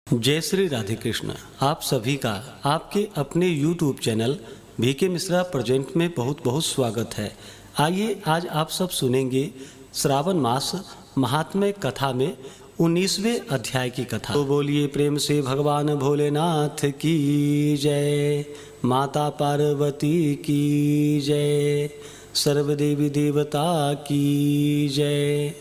जय श्री राधे कृष्ण। आप सभी का आपके अपने YouTube channel VK Mishra present में बहुत बहुत स्वागत है। आइए आज आप सब सुनेंगे श्रावण मास महात्म्य कथा में 19वें अध्याय की कथा। तो बोलिए प्रेम से भगवान भोलेनाथ की जय, माता पार्वती की जय, सर्वदेवी देवता की जय।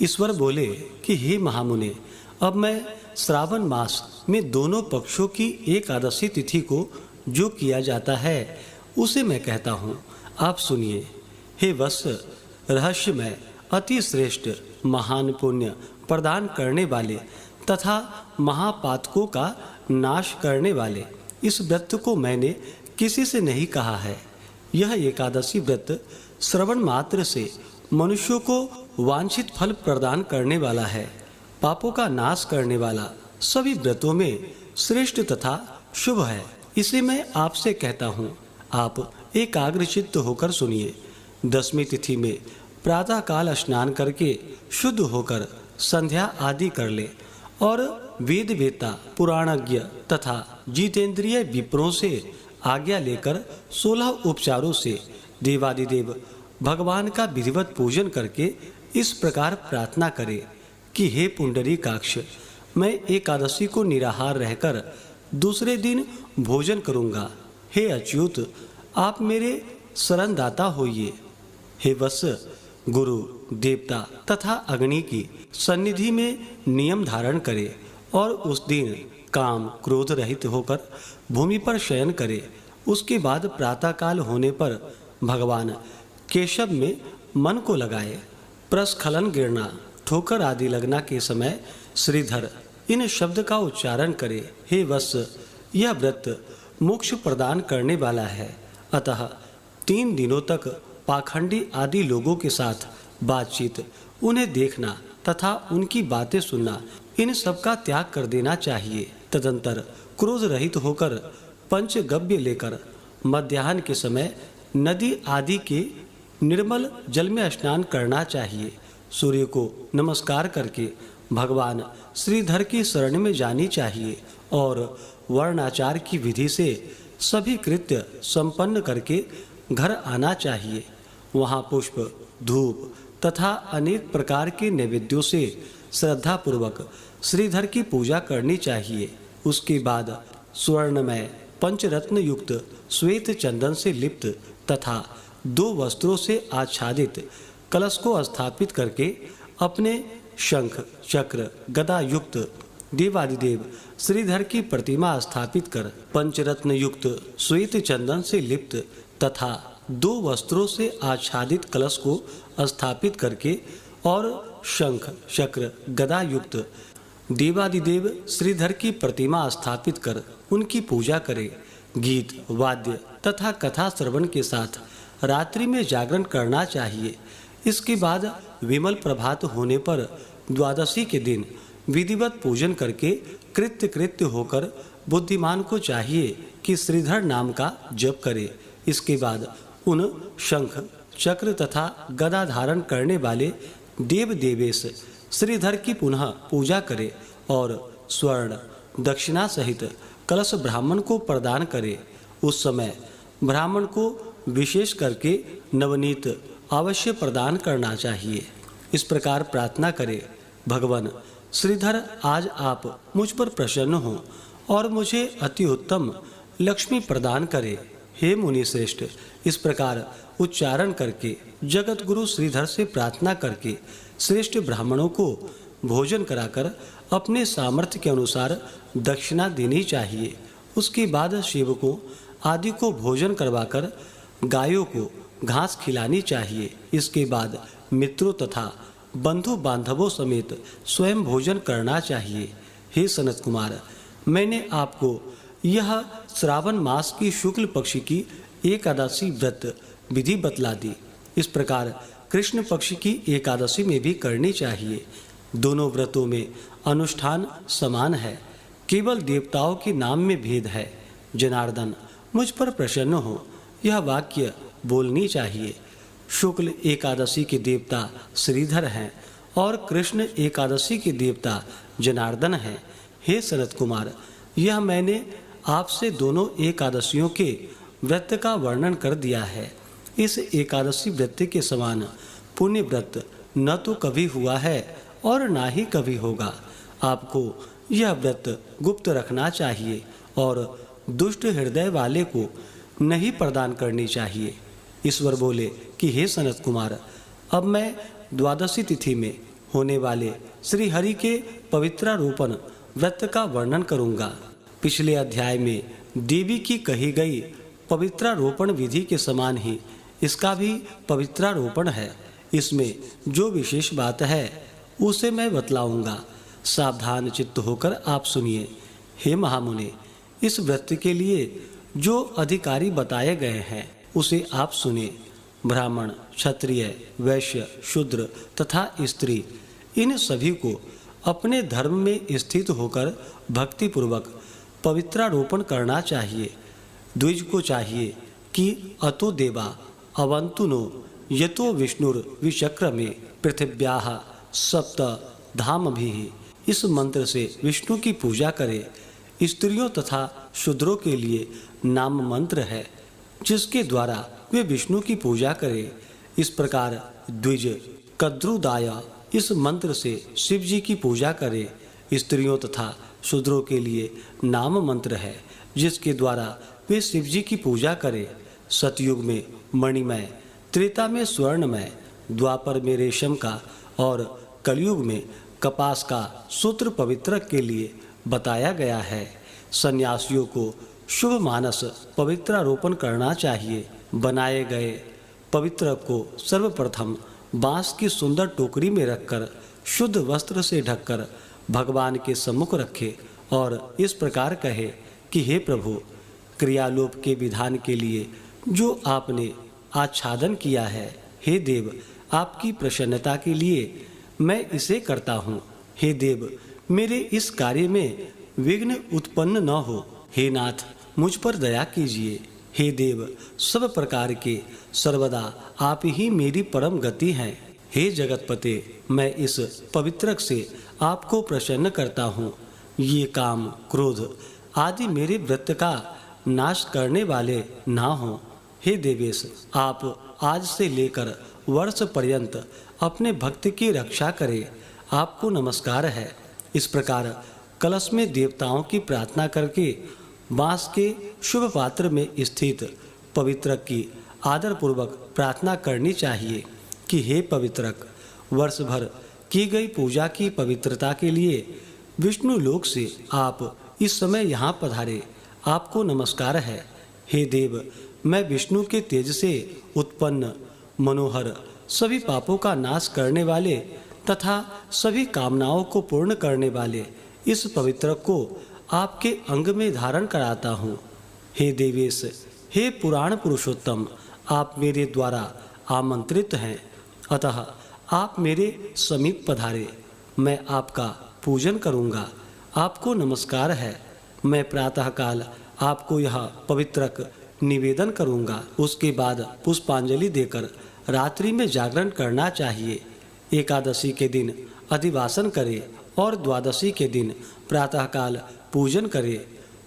ईश्वर बोले कि हे महामुने, अब मैं श्रावण मास में दोनों पक्षों की एकादशी तिथि को जो किया जाता है उसे मैं कहता हूँ, आप सुनिए। हे वत्स, रहस्यमय अति श्रेष्ठ महान पुण्य प्रदान करने वाले तथा महापातकों का नाश करने वाले इस व्रत को मैंने किसी से नहीं कहा है। यह एकादशी व्रत श्रवण मात्र से मनुष्यों को वांछित फल प्रदान करने वाला है, पापों का नाश करने वाला, सभी व्रतों में श्रेष्ठ तथा शुभ है। इसे मैं आपसे कहता हूँ, आप एकाग्रचित्त होकर सुनिए। 10वीं तिथि में प्रातः काल स्नान करके शुद्ध होकर संध्या आदि कर ले और वेद वेत्ता पुराणज्ञ तथा जितेंद्रिय विप्रों से आज्ञा लेकर 16 उपचारों से देवादिदेव भगवान का विधिवत पूजन करके इस प्रकार प्रार्थना करे कि हे पुंडरीकाक्ष, मैं एकादशी को निराहार रहकर दूसरे दिन भोजन करूंगा। हे अच्युत, आप मेरे शरणदाता होइए। हे वत्स, गुरु देवता तथा अग्नि की सन्निधि में नियम धारण करे और उस दिन काम क्रोध रहित होकर भूमि पर शयन करे। उसके बाद प्रातःकाल होने पर भगवान केशव में मन को लगाए। प्रस्खलन गिरना, ठोकर आदि लगना के समय श्रीधर इन शब्द का उच्चारण करे। हे वत्स, यह व्रत मोक्ष प्रदान करने वाला है, अतः 3 दिनों तक पाखंडी आदि लोगों के साथ बातचीत, उन्हें देखना तथा उनकी बातें सुनना, इन सब का त्याग कर देना चाहिए। तदंतर क्रोध रहित होकर पंचगव्य लेकर मध्याह्न के समय नदी आदि के निर्मल जल में स्नान करना चाहिए। सूर्य को नमस्कार करके भगवान श्रीधर की शरण में जानी चाहिए और वर्णाचार की विधि से सभी कृत्य संपन्न करके घर आना चाहिए। वहाँ पुष्प, धूप तथा अनेक प्रकार के नैवेद्यों से श्रद्धा पूर्वक श्रीधर की पूजा करनी चाहिए। उसके बाद स्वर्णमय पंचरत्न युक्त श्वेत चंदन से लिप्त तथा 2 वस्त्रों से आच्छादित कलश को स्थापित करके अपने शंख चक्र गदा युक्त देवादिदेव श्रीधर की प्रतिमा स्थापित कर पंचरत्न युक्त श्वेत चंदन से लिप्त तथा 2 वस्त्रों से आच्छादित कलश को स्थापित करके और शंख चक्र गदा युक्त देवादिदेव श्रीधर की प्रतिमा स्थापित कर उनकी पूजा करे। गीत वाद्य तथा कथा श्रवण के साथ रात्रि में जागरण करना चाहिए। इसके बाद विमल प्रभात होने पर द्वादशी के दिन विधिवत पूजन करके कृत्य होकर बुद्धिमान को चाहिए कि श्रीधर नाम का जप करे। इसके बाद उन शंख चक्र तथा गदा धारण करने वाले देव देवेश श्रीधर की पुनः पूजा करे और स्वर्ण दक्षिणा सहित कलश ब्राह्मण को प्रदान करे। उस समय ब्राह्मण को विशेष करके नवनीत अवश्य प्रदान करना चाहिए। इस प्रकार प्रार्थना करे, भगवान श्रीधर, आज आप मुझ पर प्रसन्न हो और मुझे अति उत्तम लक्ष्मी प्रदान करे। हे मुनि श्रेष्ठ, इस प्रकार उच्चारण करके जगत गुरु श्रीधर से प्रार्थना करके श्रेष्ठ ब्राह्मणों को भोजन कराकर अपने सामर्थ्य के अनुसार दक्षिणा देनी चाहिए। उसके बाद सेवकों आदि को भोजन करवाकर गायों को घास खिलानी चाहिए। इसके बाद मित्रों तथा बंधु बांधवों समेत स्वयं भोजन करना चाहिए। हे सनत कुमार, मैंने आपको यह श्रावण मास की शुक्ल पक्ष की एकादशी व्रत विधि बतला दी। इस प्रकार कृष्ण पक्ष की एकादशी में भी करनी चाहिए। दोनों व्रतों में अनुष्ठान समान है, केवल देवताओं के नाम में भेद है। जनार्दन, मुझ पर प्रसन्न हो, यह वाक्य बोलनी चाहिए। शुक्ल एकादशी के देवता श्रीधर हैं और कृष्ण एकादशी के देवता जनार्दन हैं। हे सनत कुमार, यह मैंने आपसे दोनों एकादशियों के व्रत का वर्णन कर दिया है। इस एकादशी व्रत के समान पुण्य व्रत न तो कभी हुआ है और ना ही कभी होगा। आपको यह व्रत गुप्त रखना चाहिए और दुष्ट हृदय वाले को नहीं प्रदान करनी चाहिए। ईश्वर बोले कि हे सनत कुमार, अब मैं द्वादशी तिथि में होने वाले श्री हरि के पवित्रारोपण व्रत का वर्णन करूंगा। पिछले अध्याय में देवी की कही गई पवित्रारोपण विधि के समान ही इसका भी पवित्रारोपण है। इसमें जो विशेष बात है उसे मैं बतलाऊंगा। सावधान चित्त होकर आप सुनिए। हे महामुने, इस व्रत के लिए जो अधिकारी बताए गए हैं उसे आप सुनिए। ब्राह्मण, क्षत्रिय, वैश्य, शूद्र तथा स्त्री, इन सभी को अपने धर्म में स्थित होकर भक्तिपूर्वक पवित्रारोपण करना चाहिए। द्विज को चाहिए कि अतो देवा अवन्तु नो यतो विष्णुर्विचक्र में पृथिव्याः सप्त धामभिः। इस मंत्र से विष्णु की पूजा करे। स्त्रियों तथा शूद्रों के लिए नाम मंत्र है जिसके द्वारा वे विष्णु की पूजा करे। इस प्रकार द्विज कद्रुदाय इस मंत्र से शिव जी की पूजा करे। स्त्रियों तथा शूद्रों के लिए नाम मंत्र है जिसके द्वारा वे शिव जी की पूजा करे। सतयुग में मणिमय, त्रेता में स्वर्णमय, द्वापर में रेशम का और कलयुग में कपास का सूत्र पवित्रक के लिए बताया गया है। सन्यासियों को शुभ मानस पवित्रारोपण करना चाहिए। बनाए गए पवित्रक को सर्वप्रथम बांस की सुंदर टोकरी में रखकर शुद्ध वस्त्र से ढककर भगवान के सम्मुख रखे और इस प्रकार कहे कि हे प्रभु, क्रियालोप के विधान के लिए जो आपने आच्छादन किया है, हे देव, आपकी प्रसन्नता के लिए मैं इसे करता हूँ। हे देव, मेरे इस कार्य में विघ्न उत्पन्न न हो। हे नाथ, मुझ पर दया कीजिए। हे देव, सब प्रकार के सर्वदा आप ही मेरी परम गति हैं। हे जगतपते, मैं इस पवित्रक से आपको प्रसन्न करता हूँ। ये काम, क्रोध आदि मेरे व्रत का नाश करने वाले ना हों। हे देवेश, आप आज से लेकर वर्ष पर्यंत अपने भक्त की रक्षा करें। आपको नमस्कार है। इस प्रकार कलश में देवताओं की प्रार्थना करके बांस के शुभ पात्र में स्थित पवित्रक की आदरपूर्वक प्रार्थना करनी चाहिए कि हे पवित्रक, वर्ष भर की गई पूजा की पवित्रता के लिए विष्णु लोक से आप इस समय यहाँ पधारे। आपको नमस्कार है। हे देव, मैं विष्णु के तेज से उत्पन्न मनोहर, सभी पापों का नाश करने वाले तथा सभी कामनाओं को पूर्ण करने वाले इस पवित्रक को आपके अंग में धारण कराता हूँ। हे देवेश, हे पुराण पुरुषोत्तम, आप मेरे द्वारा आमंत्रित हैं, अतः आप मेरे समीप पधारे। मैं आपका पूजन करूँगा। आपको नमस्कार है। मैं प्रातःकाल आपको यह पवित्रक निवेदन करूँगा। उसके बाद पुष्पांजलि देकर रात्रि में जागरण करना चाहिए। एकादशी के दिन अधिवासन करे और द्वादशी के दिन प्रातःकाल पूजन करे।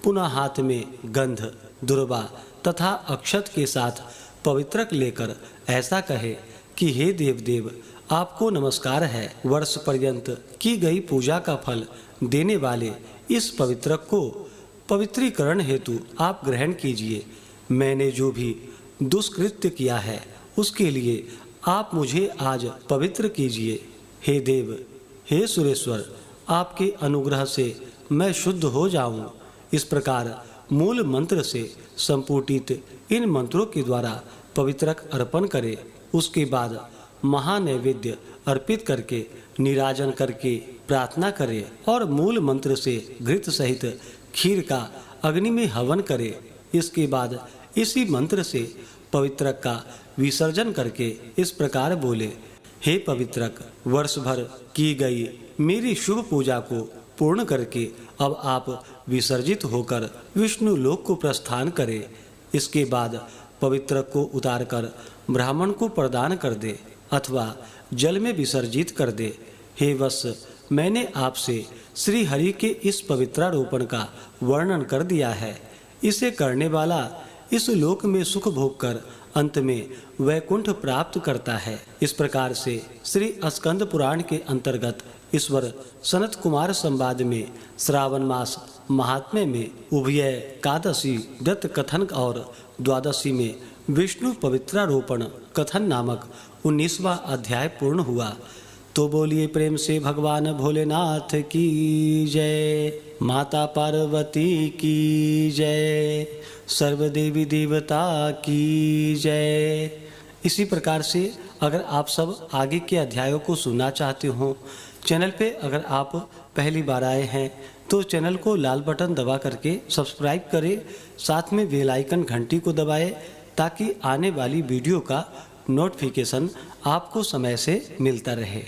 पुनः हाथ में गंध, दुर्वा तथा अक्षत के साथ पवित्रक लेकर ऐसा कहे कि हे देव, आपको नमस्कार है। वर्ष पर्यंत की गई पूजा का फल देने वाले इस पवित्रक को पवित्रीकरण हेतु आप ग्रहण कीजिए। मैंने जो भी दुष्कृत्य किया है उसके लिए आप मुझे आज पवित्र कीजिए। हे देव, हे सुरेश्वर, आपके अनुग्रह से मैं शुद्ध हो जाऊं। इस प्रकार मूल मंत्र से संपुटित इन मंत्रों के द्वारा पवित्रक अर्पण करे। उसके बाद महानैवेद्य अर्पित करके निराजन करके प्रार्थना करे और मूल मंत्र से घृत सहित खीर का अग्नि में हवन करे। इसके बाद इसी मंत्र से पवित्रक का विसर्जन करके इस प्रकार बोले, हे पवित्रक, वर्ष भर की गई मेरी शुभ पूजा को पूर्ण करके अब आप विसर्जित होकर विष्णु लोक को प्रस्थान करें। इसके बाद पवित्रक को उतारकर ब्राह्मण को प्रदान कर दे अथवा जल में विसर्जित कर दे। हे वत्स, मैंने आपसे श्री हरि के इस पवित्रारोपण का वर्णन कर दिया है। इसे करने वाला इस लोक में सुख भोग कर अंत में वैकुंठ प्राप्त करता है। इस प्रकार से श्री स्कंद पुराण के अंतर्गत ईश्वर सनत कुमार संवाद में श्रावण मास महात्म्य में उभय एकादशी व्रत कथन और द्वादशी में विष्णु पवित्रारोपण कथन नामक 19वां अध्याय पूर्ण हुआ। तो बोलिए प्रेम से भगवान भोलेनाथ की जय, माता पार्वती की जय, सर्व देवी देवता की जय। इसी प्रकार से अगर आप सब आगे के अध्यायों को सुनना चाहते हो, चैनल पे अगर आप पहली बार आए हैं तो चैनल को लाल बटन दबा करके सब्सक्राइब करें, साथ में बेल आइकन घंटी को दबाएं ताकि आने वाली वीडियो का नोटिफिकेशन आपको समय से मिलता रहे।